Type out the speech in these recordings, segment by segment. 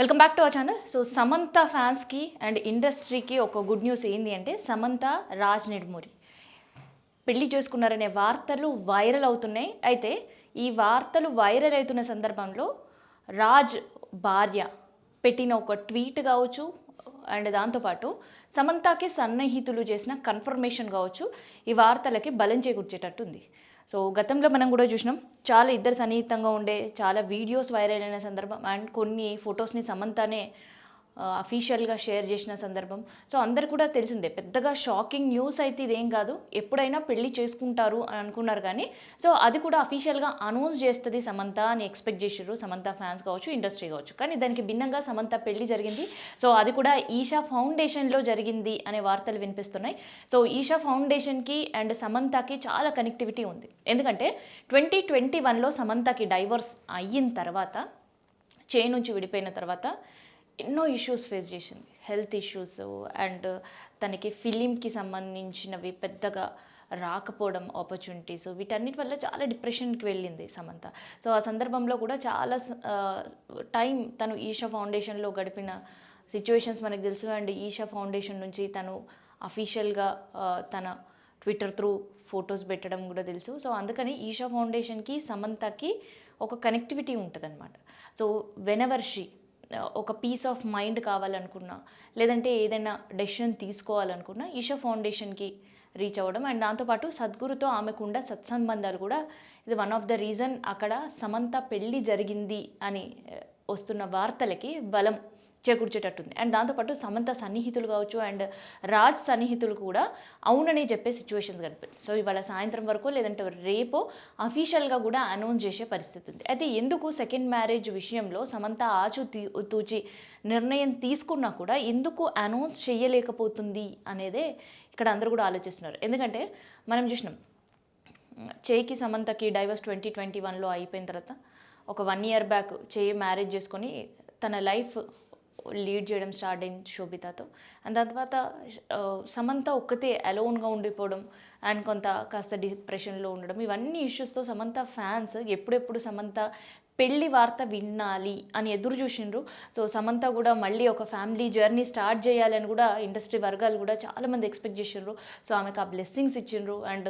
Welcome back to our channel. So Samantha ఫ్యాన్స్కి and ఇండస్ట్రీకి ఒక గుడ్ న్యూస్ ఏంటి అంటే సమంత రాజ్ నిడుమూరి పెళ్లి చేసుకున్నారనే వార్తలు వైరల్ అవుతున్నాయి. అయితే ఈ వార్తలు వైరల్ అవుతున్న సందర్భంలో రాజ్ భార్య పెట్టిన ఒక ట్వీట్ కావచ్చు అండ్ దాంతోపాటు సమంతకి సన్నిహితులు చేసిన కన్ఫర్మేషన్ కావచ్చు ఈ వార్తలకి బలం చేకూర్చేటట్టు ఉంది. సో గతంలో మనం కూడా చూసినాం, చాలా ఇద్దరు సన్నిహితంగా ఉండే చాలా వీడియోస్ వైరల్ అయిన సందర్భం అండ్ కొన్ని ఫొటోస్ని సమంతనే అఫీషియల్గా షేర్ చేసిన సందర్భం. సో అందరు కూడా తెలిసిందే, పెద్దగా షాకింగ్ న్యూస్ అయితే ఇదేం కాదు. ఎప్పుడైనా పెళ్లి చేసుకుంటారు అని అనుకున్నారు, కానీ సో అది కూడా అఫీషియల్గా అనౌన్స్ చేస్తుంది సమంత అని ఎక్స్పెక్ట్ చేసారు సమంత ఫ్యాన్స్ కావచ్చు, ఇండస్ట్రీ కావచ్చు. కానీ దానికి భిన్నంగా సమంత పెళ్లి జరిగింది. సో అది కూడా ఈషా ఫౌండేషన్లో జరిగింది అనే వార్తలు వినిపిస్తున్నాయి. సో ఈషా ఫౌండేషన్కి అండ్ సమంతకి చాలా కనెక్టివిటీ ఉంది. ఎందుకంటే 2021లో సమంతకి డైవర్స్ అయిన తర్వాత, నుంచి విడిపోయిన తర్వాత ఎన్నో ఇష్యూస్ ఫేస్ చేసింది, హెల్త్ ఇష్యూస్ అండ్ తనకి ఫిలింకి సంబంధించినవి పెద్దగా రాకపోవడం ఆపర్చునిటీస్, వీటన్నిటి వల్ల చాలా డిప్రెషన్కి వెళ్ళింది సమంత. సో ఆ సందర్భంలో కూడా చాలా టైం తను ఈషా ఫౌండేషన్లో గడిపిన సిచ్యువేషన్స్ మనకు తెలుసు. అండ్ ఈషా ఫౌండేషన్ నుంచి తను అఫీషియల్గా తన ట్విట్టర్ త్రూ ఫొటోస్ పెట్టడం కూడా తెలుసు. సో అందుకని ఈషా ఫౌండేషన్కి సమంతకి ఒక కనెక్టివిటీ ఉంటుంది అనమాట. సో వెనెవర్ షీ ఒక పీస్ ఆఫ్ మైండ్ కావాలనుకున్నా, లేదంటే ఏదైనా డెసిషన్ తీసుకోవాలనుకున్నా ఈషా ఫౌండేషన్కి రీచ్ అవ్వడం అండ్ దాంతోపాటు సద్గురుతో ఆమెకుండా సత్సంబంధాలు కూడా, ఇది వన్ ఆఫ్ ద రీజన్ అక్కడ సమంత పెళ్ళి జరిగింది అని వస్తున్న వార్తలకి బలం చేకూర్చేటట్టుంది. అండ్ దాంతోపాటు సమంత సన్నిహితులు కావచ్చు అండ్ రాజ్ సన్నిహితులు కూడా అవునని చెప్పే సిచ్యువేషన్స్ కనిపించింది. సో ఇవాళ సాయంత్రం వరకు లేదంటే రేపో అఫీషియల్గా కూడా అనౌన్స్ చేసే పరిస్థితి ఉంది. అయితే ఎందుకు సెకండ్ మ్యారేజ్ విషయంలో సమంత తూచి నిర్ణయం తీసుకున్నా కూడా ఎందుకు అనౌన్స్ చేయలేకపోతుంది అనేదే ఇక్కడ అందరూ కూడా ఆలోచిస్తున్నారు. ఎందుకంటే మనం చూసినాం, చేయికి సమంతకి డైవర్స్ 2021లో అయిపోయిన తర్వాత ఒక 1 year బ్యాక్ చేయి మ్యారేజ్ చేసుకొని తన లైఫ్ లీడ్ చేయడం స్టార్ట్ అయింది శోభితతో. అండ్ దాని తర్వాత సమంత ఒక్కతే అలోన్గా ఉండిపోవడం అండ్ కాస్త డిప్రెషన్లో ఉండడం, ఇవన్నీ ఇష్యూస్తో సమంత ఫ్యాన్స్ ఎప్పుడెప్పుడు సమంత పెళ్లి వార్త వినాలి అని ఎదురు చూసిండ్రు. సో సమంత కూడా మళ్ళీ ఒక ఫ్యామిలీ జర్నీ స్టార్ట్ చేయాలని కూడా ఇండస్ట్రీ వర్గాలు కూడా చాలామంది ఎక్స్పెక్ట్ చేసిండ్రు. సో ఆమెకు ఆ బ్లెస్సింగ్స్ ఇచ్చిండ్రు అండ్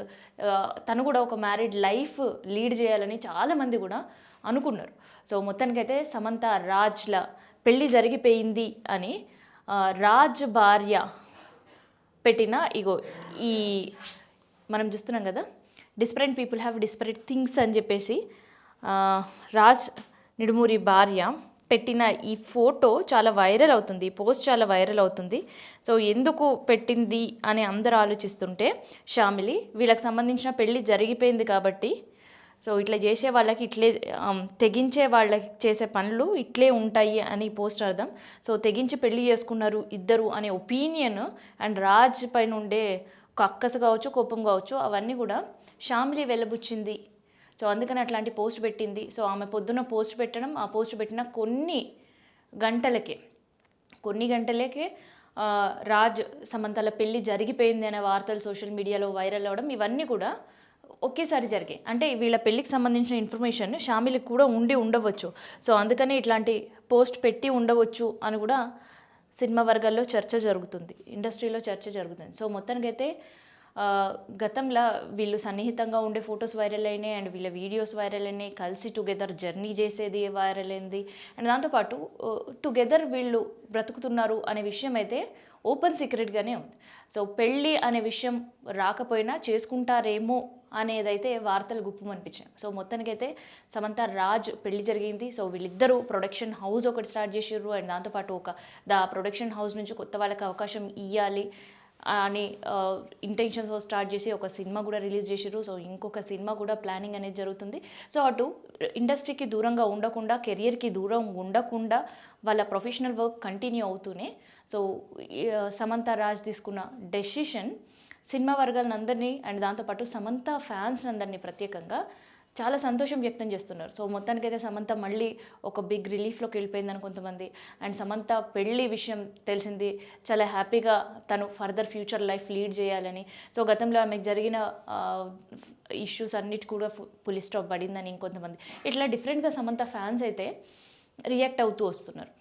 తను కూడా ఒక మ్యారీడ్ లైఫ్ లీడ్ చేయాలని చాలామంది కూడా అనుకున్నారు. సో మొత్తానికైతే సమంత రాజ్ల పెళ్ళి జరిగిపోయింది అని రాజ్ భార్య పెట్టిన ఈ మనం చూస్తున్నాం కదా, different people have different things అని చెప్పేసి రాజ్ నిడుమూరి భార్య పెట్టిన ఈ ఫోటో చాలా వైరల్ అవుతుంది, ఈ పోస్ట్ చాలా వైరల్ అవుతుంది. సో ఎందుకు పెట్టింది అని అందరూ ఆలోచిస్తుంటే, షామిలి వీళ్ళకి సంబంధించిన పెళ్ళి జరిగిపోయింది కాబట్టి, సో ఇట్లా చేసే వాళ్ళకి ఇట్లే తెగించే వాళ్ళకి చేసే పనులు ఇట్లే ఉంటాయి అని పోస్ట్ అర్థం. సో తెగించి పెళ్లి చేసుకున్నారు ఇద్దరు అనే ఒపీనియన్ అండ్ రాజ్ పైన ఉండే ఒక అక్కసు కావచ్చు, కోపం కావచ్చు, అవన్నీ కూడా షామిలి వెళ్ళబుచ్చింది. సో అందుకని అట్లాంటి పోస్ట్ పెట్టింది. సో ఆమె పొద్దున్న పోస్ట్ పెట్టడం, ఆ పోస్ట్ పెట్టిన కొన్ని గంటలకే రాజ్ సమంతల పెళ్ళి జరిగిపోయింది అనే వార్తలు సోషల్ మీడియాలో వైరల్ అవ్వడం, ఇవన్నీ కూడా ఒకేసారి జరిగాయి. అంటే వీళ్ళ పెళ్ళికి సంబంధించిన ఇన్ఫర్మేషన్ షామిలికి కూడా ఉండవచ్చు. సో అందుకని ఇట్లాంటి పోస్ట్ పెట్టి ఉండవచ్చు అని కూడా సినిమా వర్గాల్లో చర్చ జరుగుతుంది, ఇండస్ట్రీలో చర్చ జరుగుతుంది. సో మొత్తానికైతే గతంలో వీళ్ళు సన్నిహితంగా ఉండే ఫొటోస్ వైరల్ అయినాయి అండ్ వీళ్ళ వీడియోస్ వైరల్ అయినాయి, కలిసి టుగెదర్ జర్నీ చేసేది వైరల్ అయింది. అండ్ దాంతోపాటు టుగెదర్ వీళ్ళు బ్రతుకుతున్నారు అనే విషయం అయితే ఓపెన్ సీక్రెట్గానే ఉంది. సో పెళ్ళి అనే విషయం రాకపోయినా చేసుకుంటారేమో అనేదైతే వార్తలు గుప్పమనిపించాయి. సో మొత్తానికైతే సమంత రాజ్ పెళ్లి జరిగింది. సో వీళ్ళిద్దరూ ప్రొడక్షన్ హౌస్ ఒకటి స్టార్ట్ చేసారు అండ్ దాంతోపాటు ప్రొడక్షన్ హౌస్ నుంచి కొత్త వాళ్ళకి అవకాశం ఇవ్వాలి అని ఇంటెన్షన్స్ స్టార్ట్ చేసి ఒక సినిమా కూడా రిలీజ్ చేసారు. సో ఇంకొక సినిమా కూడా ప్లానింగ్ అనేది జరుగుతుంది. సో అటు ఇండస్ట్రీకి దూరంగా ఉండకుండా, కెరియర్కి దూరం ఉండకుండా వాళ్ళ ప్రొఫెషనల్ వర్క్ కంటిన్యూ అవుతూనే, సో సమంత రాజ్ తీసుకున్న డెసిషన్ సినిమా వర్గాలను అందరినీ అండ్ దాంతోపాటు సమంత ఫ్యాన్స్ అందరినీ ప్రత్యేకంగా చాలా సంతోషం వ్యక్తం చేస్తున్నారు. సో మొత్తానికైతే సమంత మళ్ళీ ఒక బిగ్ రిలీఫ్లోకి వెళ్ళిపోయిందని కొంతమంది, అండ్ సమంత పెళ్ళి విషయం తెలిసింది, చాలా హ్యాపీగా తను ఫర్దర్ ఫ్యూచర్ లైఫ్ లీడ్ చేయాలని. సో గతంలో ఆమెకు జరిగిన ఇష్యూస్ అన్నిటి కూడా పులి స్టాప్ పడిందని ఇంకొంతమంది, ఇట్లా డిఫరెంట్గా సమంత ఫ్యాన్స్ అయితే రియాక్ట్ అవుతూ వస్తున్నారు.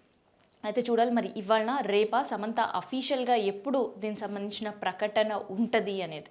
అయితే చూడాలి మరి ఇవాళ రేపా సమంత అఫీషియల్గా ఎప్పుడు దీనికి సంబంధించిన ప్రకటన ఉంటుంది అనేది.